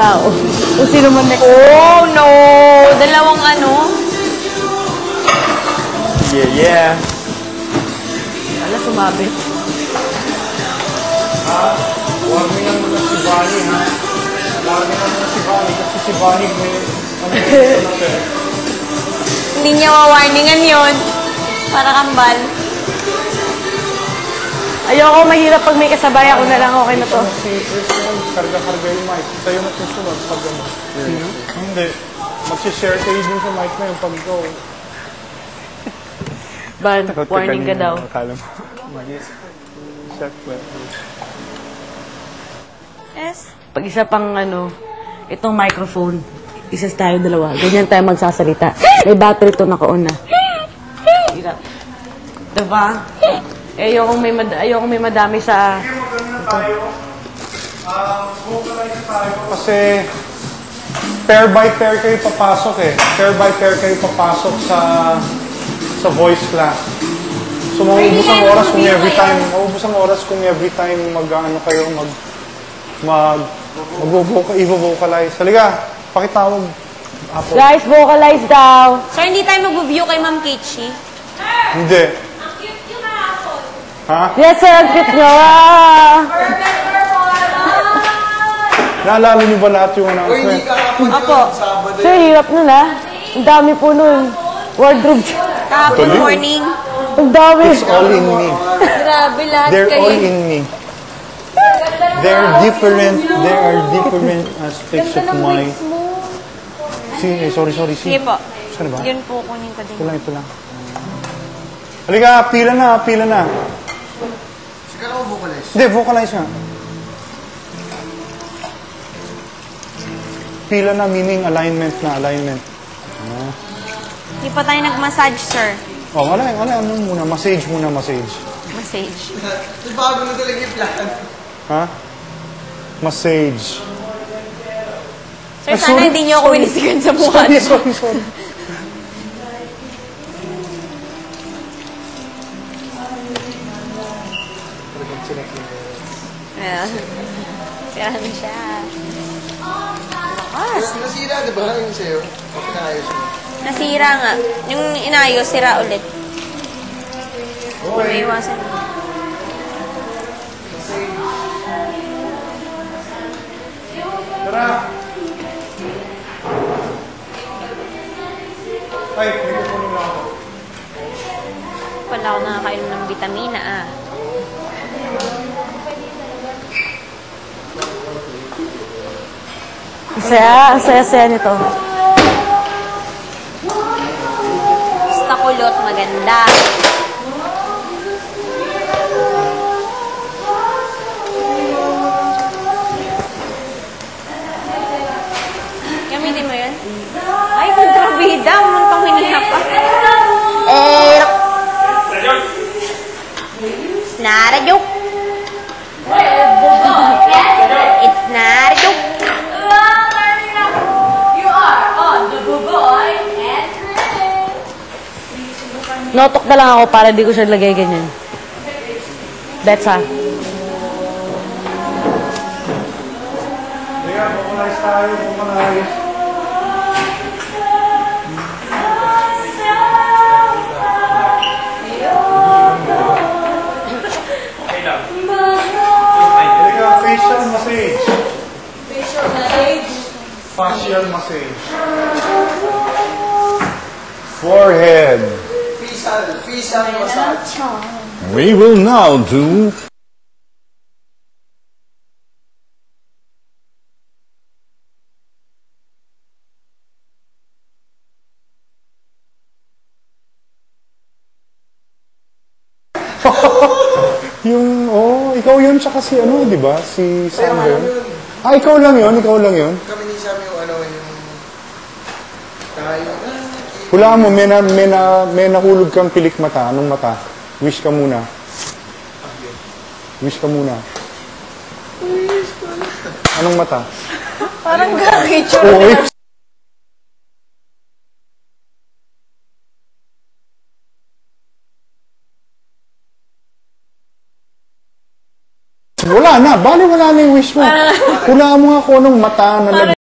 tao. Kung sino man next. Oh, no! Dalawang ano? Yeah. Wala, sumabi. Huwag mo naman na si Bonnie, ha? Huwag mo naman na si Bonnie kasi si Bonnie may... Hindi niya wawarningan yun. Para kambal. Ayoko, mahirap pag may kasabay ako na lang, okay na to. Si Christian, karga-karga yung mic. Sa'yo na susunod pag ano. Hindi. Mag-share kayo din sa mic na yung pag go. Ban, warning ka daw. Akala mo. Check mo. Yes. Pag isa pang ano, itong microphone, isa tayo dalawa. Ganyan tayo magsasalita. May battery to naka-on na. Hirap. Diba? Ayokong may madami sa... Kasi pair by pair kayo papasok eh. Pair by pair kayo papasok sa voice class. So maubos ang oras kung every time, mag-ano kayo, mag-vocalize. Halika, pakitawag. Apple. Guys, vocalize daw. Sir, hindi tayo mag-review kay Ma'am Kichi. Hindi. Ha? Yes, sir, ang cute nyo. Naalala niyo ba lahat yung announcement? Apo. Sir, hirap nun ah. Ang dami po nun. Wardrobe. Kahapon morning. Ang dami. It's all in me. Grabe lahat They're kayo. all in me. There are different aspects of my... Sorry. Sige po. Saan ba? Yun po, kunin ko din. Ito lang. Halika, pila na. Sige ako vocalize. Hindi, vocalize nga. Pila na, meaning alignment na, alignment. Hindi pa tayo nag-massage, sir. Oh, ano muna, massage. Massage. Bago na talaga yung plan. Ha? Massage. Sir, sana hindi niyo ako winisigan sa mukha. Sorry. Sira na siya. Lakas. Nasira, di ba? Yung sa'yo. Okay na ayos mo. Nasira nga. Yung inayos, sira ulit. May iwasan. Tara! Ay, may kukunin lang ako. Wala ako nakakainom ng vitamina, ah. Ang saya nito. Basta kulot, maganda. Gamitin mo yun? Ay, kontrabida. Muntang hiniha pa. It's not a joke. It's not a joke. Notok na lang ako para di ko siya lagay ganyan. That's ha. Halika, vocalize tayo, vocalize. Halika, facial massage. Facial massage. Forehead. Facial massage. We will now do ikaw yun tsaka si ano, di ba? Si Sander. Ikaw lang yun? Kami ni Sam yung ano, yung... Tayo. Hulaan mo, may nahulog kang pilik mata. Anong mata? Wish ka muna. Anong mata? Parang gagawin. Oo, wala na. Bali wala na yung wish mo. Hulaan mo nga kung anong mata na